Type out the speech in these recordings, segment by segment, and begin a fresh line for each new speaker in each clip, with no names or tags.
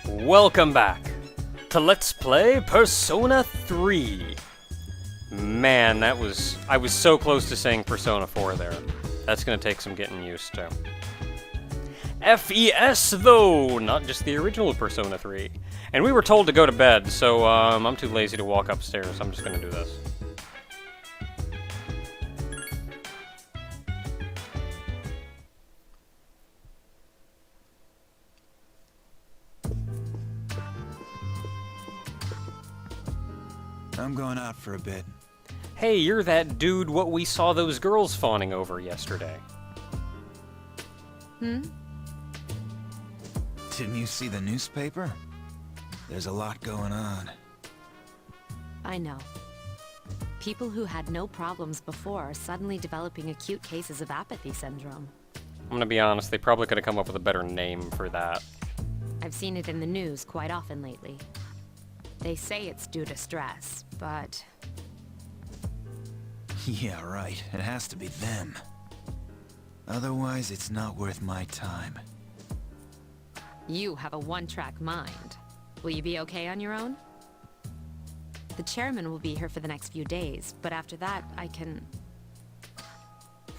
Welcome back to Let's Play Persona 3. Man, I was so close to saying Persona 4 there. That's gonna take some getting used to. FES though, not just the original Persona 3. And we were told to go to bed, so I'm too lazy to walk upstairs. I'm just gonna do this.
I'm going out for a bit.
Hey, you're that dude what we saw those girls fawning over yesterday.
Didn't you see the newspaper? There's a lot going on.
I know. People who had no problems before are suddenly developing acute cases of apathy syndrome.
I'm gonna be honest, they probably could have come up with a better name for that.
I've seen it in the news quite often lately. They say it's due to stress, but...
Yeah, right. It has to be them. Otherwise, it's not worth my time.
You have a one-track mind. Will you be okay on your own? The chairman will be here for the next few days, but after that, I can...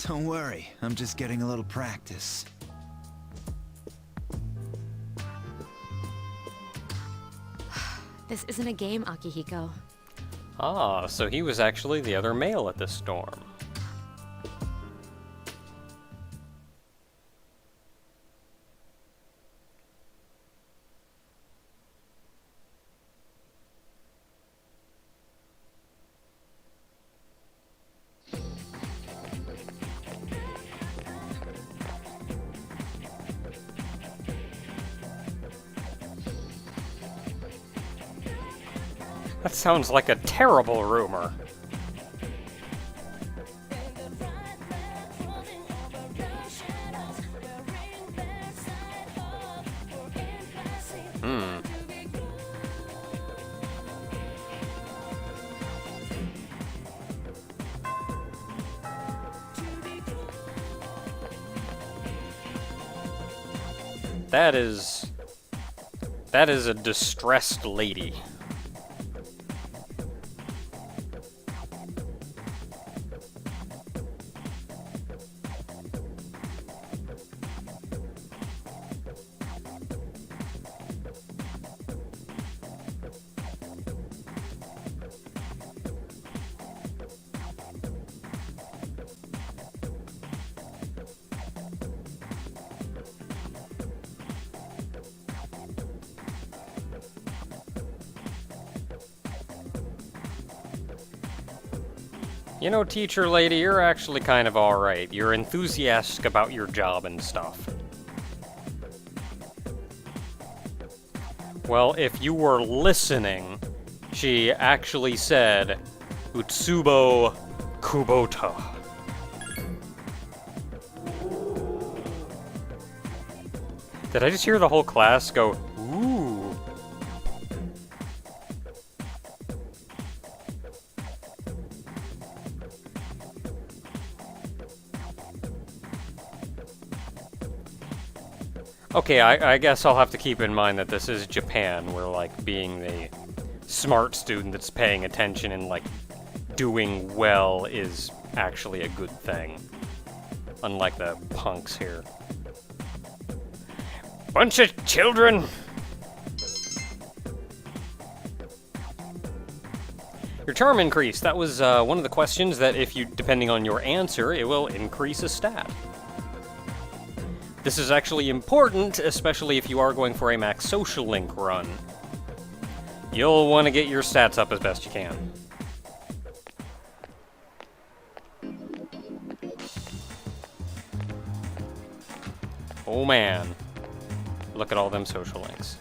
Don't worry, I'm just getting a little practice.
This isn't a game, Akihiko.
Ah, so he was actually the other male at this storm. That sounds like a terrible rumor. That is a distressed lady. You know, teacher lady, you're actually kind of alright. You're enthusiastic about your job and stuff. Well, if you were listening, she actually said, Utsubo Kubota. Did I just hear the whole class go, ooh? Okay, I guess I'll have to keep in mind that this is Japan, where, like, being the smart student that's paying attention and, like, doing well is actually a good thing. Unlike the punks here. Bunch of children! Your charm increased. That was one of the questions that if you, depending on your answer, it will increase a stat. This is actually important, especially if you are going for a max social link run. You'll want to get your stats up as best you can. Oh man. Look at all them social links.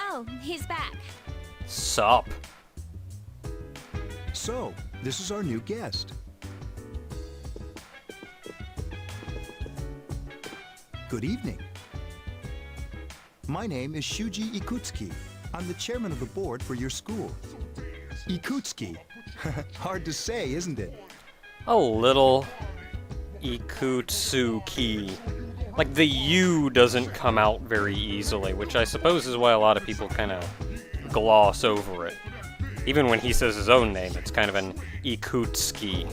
Oh, he's back.
Sup?
So, this is our new guest. Good evening. My name is Shuji Ikutsuki. I'm the chairman of the board for your school. Ikutsuki. Hard to say, isn't it?
A little Ikutsuki. Like, the U doesn't come out very easily, which I suppose is why a lot of people kind of gloss over it. Even when he says his own name, it's kind of an Ikutsuki.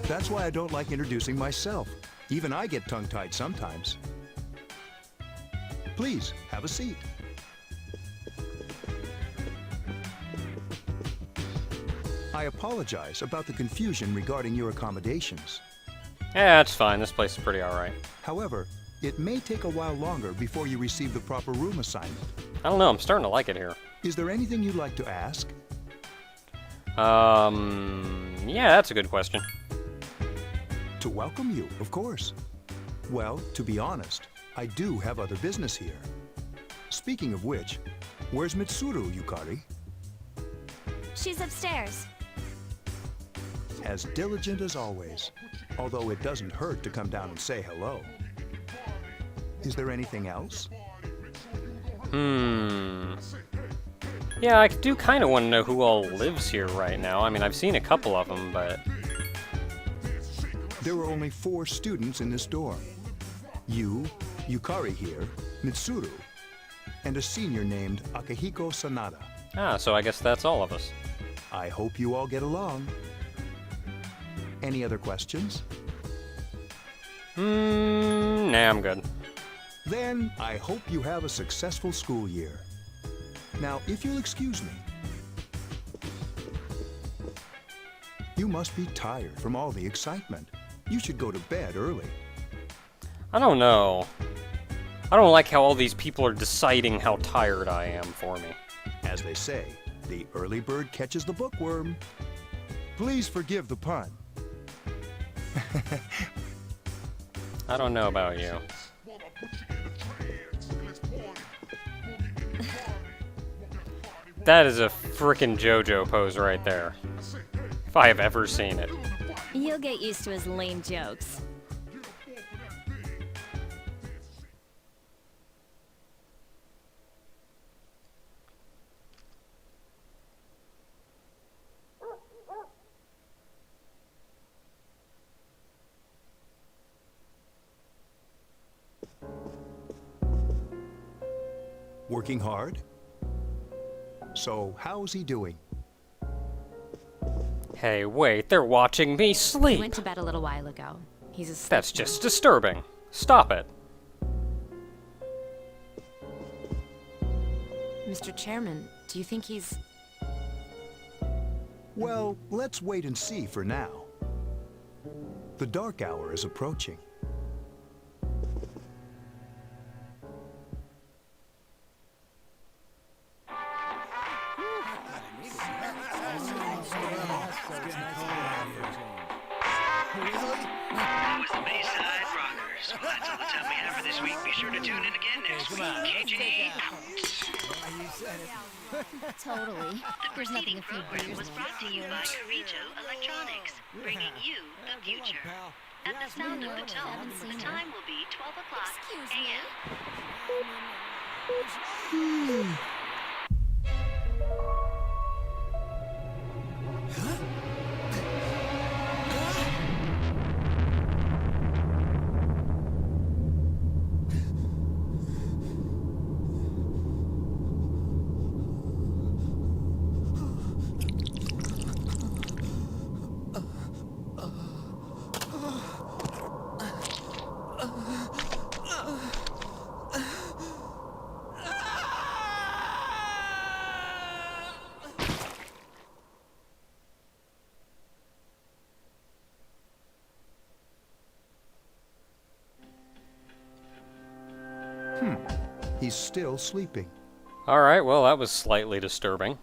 That's why I don't like introducing myself. Even I get tongue-tied sometimes. Please, have a seat. I apologize about the confusion regarding your accommodations.
Yeah, it's fine. This place is pretty alright.
However, it may take a while longer before you receive the proper room assignment.
I don't know, I'm starting to like it here.
Is there anything you'd like to ask?
Yeah, that's a good question.
To welcome you, of course. Well, to be honest, I do have other business here. Speaking of which, where's Mitsuru, Yukari?
She's upstairs.
As diligent as always, although it doesn't hurt to come down and say hello. Is there anything else?
Yeah, I do kind of want to know who all lives here right now. I mean, I've seen a couple of them, but...
There are only 4 students in this dorm. You, Yukari here, Mitsuru, and a senior named Akihiko Sanada.
Ah, so I guess that's all of us.
I hope you all get along. Any other questions?
Nah, I'm good.
Then I hope you have a successful school year. Now, if you'll excuse me. You must be tired from all the excitement. You should go to bed early.
I don't know. I don't like how all these people are deciding how tired I am for me.
As they say, the early bird catches the bookworm. Please forgive the pun.
I don't know about you. That is a frickin' JoJo pose right there. If I have ever seen it.
You'll get used to his lame jokes.
Working hard? So, how's he doing?
Hey, wait, they're watching me
He
sleep!
went to bed a little while ago. He's asleep.
That's just disturbing. Stop it.
Mr. Chairman, do you think he's...
Well, let's wait and see for now. The dark hour is approaching.
That was the Bayside Rockers. Well, that's all the time we have for this week. Be sure to tune in again next week. KJ out.
Totally.
The preceding program was brought to you by Carito Electronics, bringing you the future. At the sound of the tone, the time will be 12 o'clock a.m.
He's still sleeping.
Alright, well, that was slightly disturbing.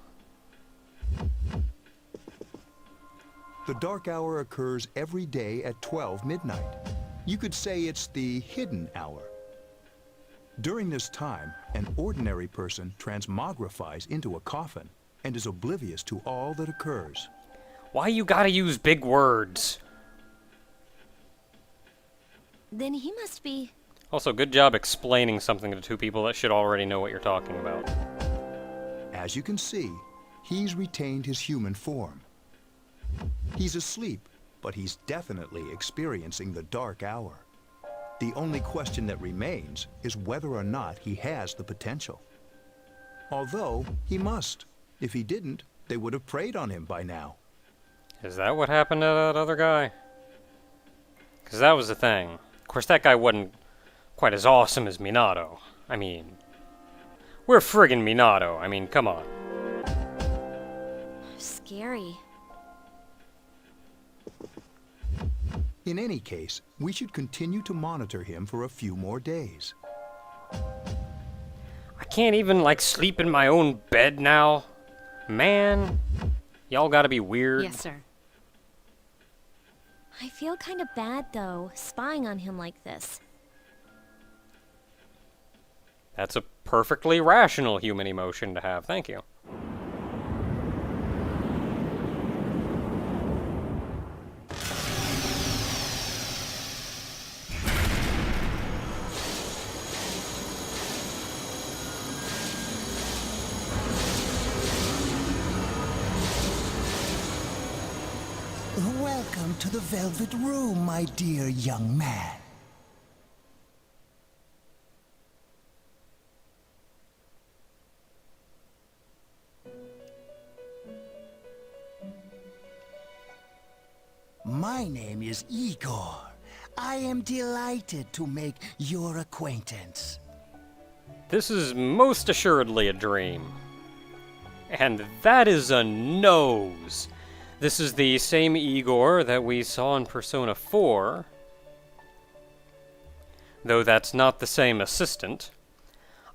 The dark hour occurs every day at 12 midnight. You could say it's the hidden hour. During this time, an ordinary person transmogrifies into a coffin and is oblivious to all that occurs.
Why you gotta use big words?
Then he must be...
Also, good job explaining something to two people that should already know what you're talking about.
As you can see, he's retained his human form. He's asleep, but he's definitely experiencing the dark hour. The only question that remains is whether or not he has the potential. Although, he must. If he didn't, they would have preyed on him by now.
Is that what happened to that other guy? Because that was the thing. Of course, that guy wasn't quite as awesome as Minato. I mean, we're friggin' Minato. I mean, come on.
Scary.
In any case, we should continue to monitor him for a few more days.
I can't even, like, sleep in my own bed now. Man, y'all gotta be weird.
Yes, sir.
I feel kind of bad, though, spying on him like this.
That's a perfectly rational human emotion to have. Thank you.
Welcome to the Velvet Room, my dear young man. My name is Igor. I am delighted to make your acquaintance.
This is most assuredly a dream. And that is a nose. This is the same Igor that we saw in Persona 4. Though that's not the same assistant.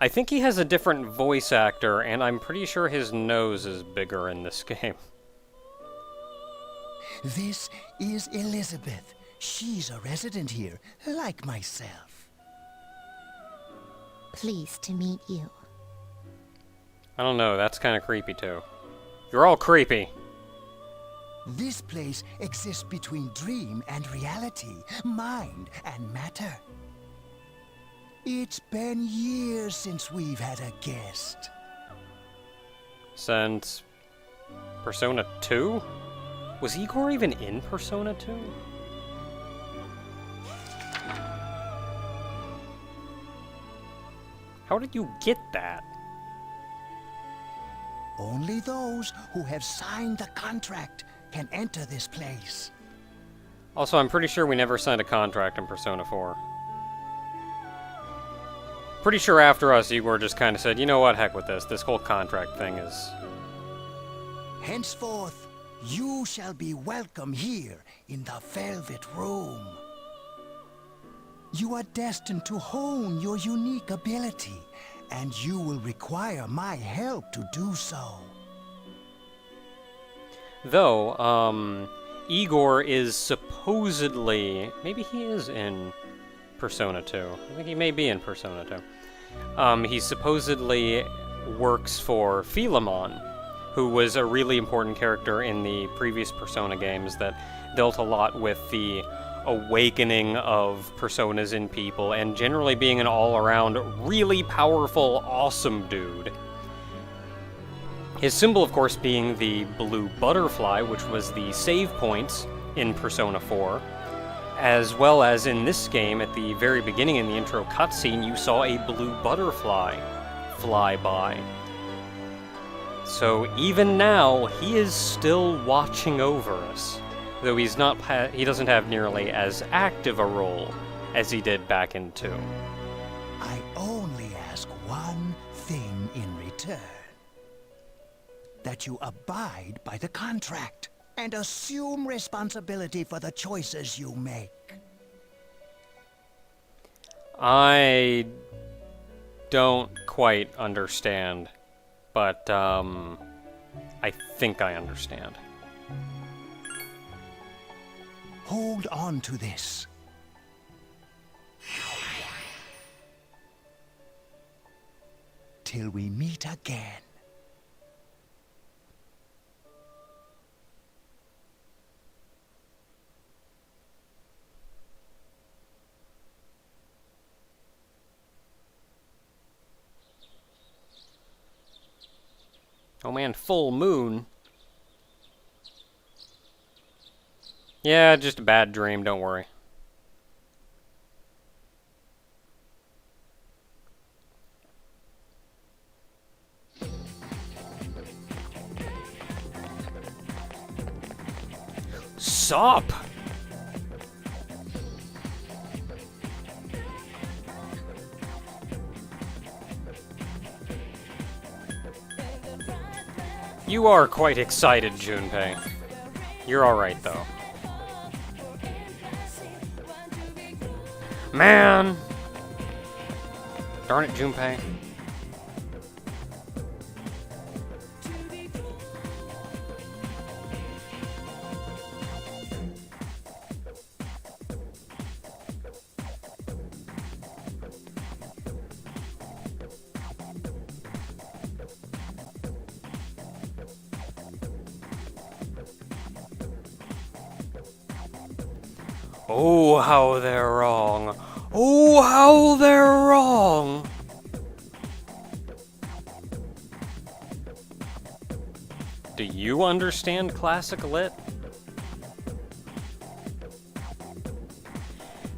I think he has a different voice actor, and I'm pretty sure his nose is bigger in this game.
This is Elizabeth. She's a resident here, like myself.
Pleased to meet you.
I don't know, that's kind of creepy too. You're all creepy.
This place exists between dream and reality, mind and matter. It's been years since we've had a guest.
Since Persona 2? Was Igor even in Persona 2? How did you get that?
Only those who have signed the contract can enter this place.
Also, I'm pretty sure we never signed a contract in Persona 4. Pretty sure after us, Igor just kind of said, you know what, heck with this. This whole contract thing is...
Henceforth, you shall be welcome here in the Velvet Room. You are destined to hone your unique ability, and you will require my help to do so.
Though, Igor is supposedly... Maybe he is in Persona 2. I think he may be in Persona 2. He supposedly works for Philemon, who was a really important character in the previous Persona games that dealt a lot with the awakening of personas in people and generally being an all-around really powerful, awesome dude. His symbol, of course, being the blue butterfly, which was the save points in Persona 4, as well as in this game, at the very beginning in the intro cutscene, you saw a blue butterfly fly by. So even now, he is still watching over us, though he doesn't have nearly as active a role as he did back in 2.
I only ask one thing in return. That you abide by the contract and assume responsibility for the choices you make.
I don't quite understand, but I think I understand.
Hold on to this. Till we meet again.
Oh man, full moon. Yeah, just a bad dream, don't worry. Sup? You are quite excited, Junpei. You're alright, though. Man! Darn it, Junpei. Oh, how they're wrong. Oh, how they're wrong. Do you understand classic lit?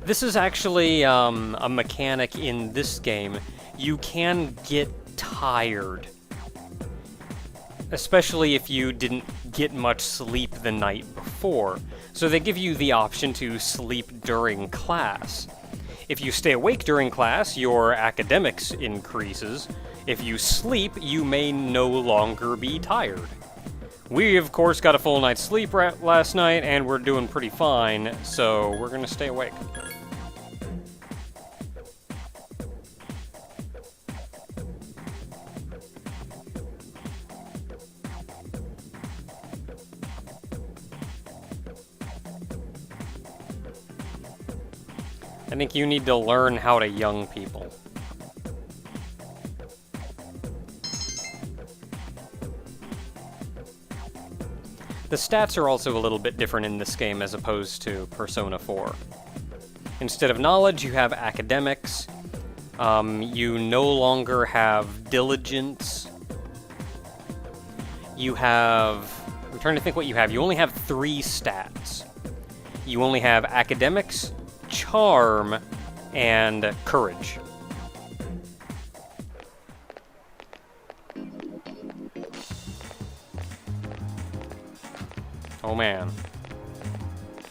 This is actually a mechanic in this game. You can get tired. Especially if you didn't get much sleep the night before. So they give you the option to sleep during class. If you stay awake during class, your academics increases. If you sleep, you may no longer be tired. We, of course, got a full night's sleep last night, and we're doing pretty fine, so we're gonna stay awake. I think you need to learn how to young people. The stats are also a little bit different in this game as opposed to Persona 4. Instead of knowledge, you have academics. You no longer have diligence. You have... I'm trying to think what you have. You only have 3 stats. You only have academics, charm, and courage. Oh man.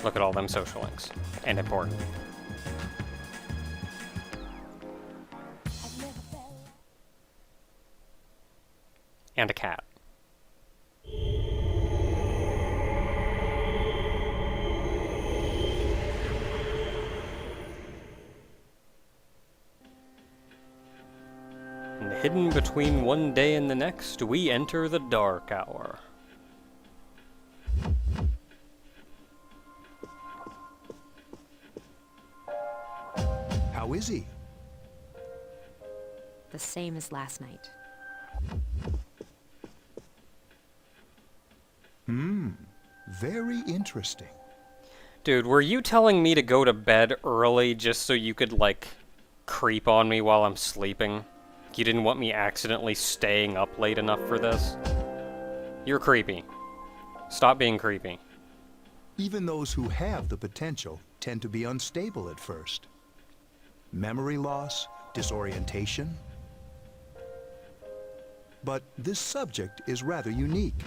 Look at all them social links. And important. And a cat. And hidden between one day and the next, we enter the dark hour.
How is he?
The same as last night.
Very interesting.
Dude, were you telling me to go to bed early just so you could, like, creep on me while I'm sleeping? You didn't want me accidentally staying up late enough for this? You're creepy. Stop being creepy.
Even those who have the potential tend to be unstable at first. Memory loss, disorientation. But this subject is rather unique.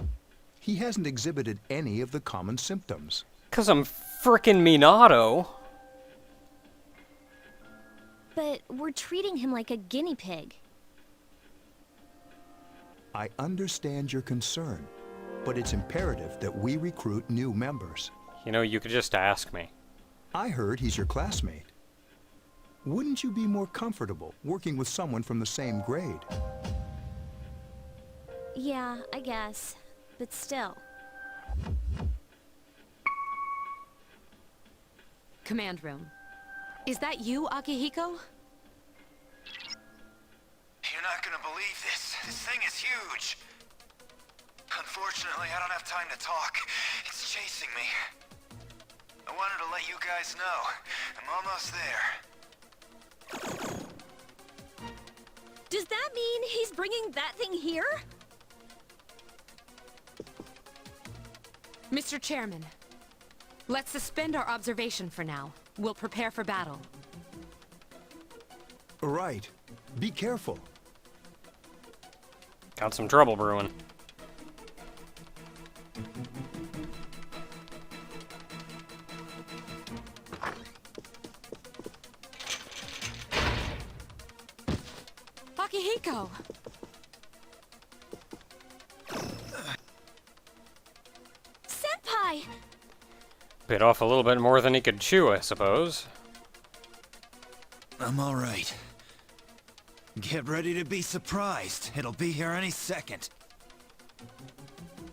He hasn't exhibited any of the common symptoms.
'Cause I'm frickin' Minato.
But we're treating him like a guinea pig.
I understand your concern, but it's imperative that we recruit new members.
You know, you could just ask me.
I heard he's your classmate. Wouldn't you be more comfortable working with someone from the same grade?
Yeah, I guess. But still.
Command room. Is that you, Akihiko?
You're not gonna believe this. This thing is huge. Unfortunately, I don't have time to talk. It's chasing me. I wanted to let you guys know. I'm almost there.
Does that mean he's bringing that thing here?
Mr. Chairman, let's suspend our observation for now. We'll prepare for battle.
Right. Be careful.
Got some trouble brewing.
Akihiko!
Senpai!
Bit off a little bit more than he could chew, I suppose.
I'm all right. Get ready to be surprised. It'll be here any second.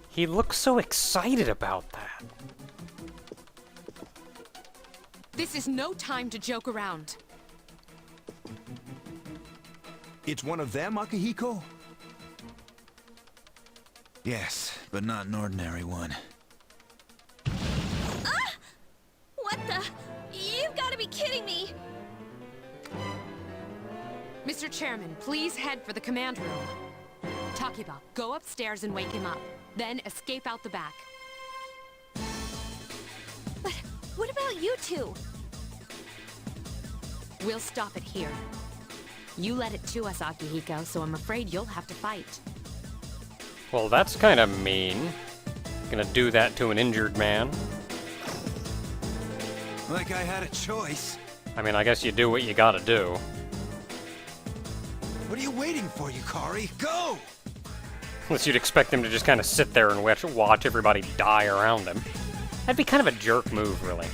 He looks so excited about that.
This is no time to joke around.
It's one of them, Akihiko?
Yes, but not an ordinary one.
What the? You've got to be kidding me!
Mr. Chairman, please head for the command room. Takiba, go upstairs and wake him up. Then escape out the back.
But what about you two?
We'll stop it here. You led it to us, Akihiko, so I'm afraid you'll have to fight.
Well, that's kind of mean. Gonna do that to an injured man.
Like I had a choice.
I mean, I guess you do what you gotta do.
What are you waiting for, Yukari? Go!
Unless you'd expect him to just kind of sit there and watch everybody die around him. That'd be kind of a jerk move, really.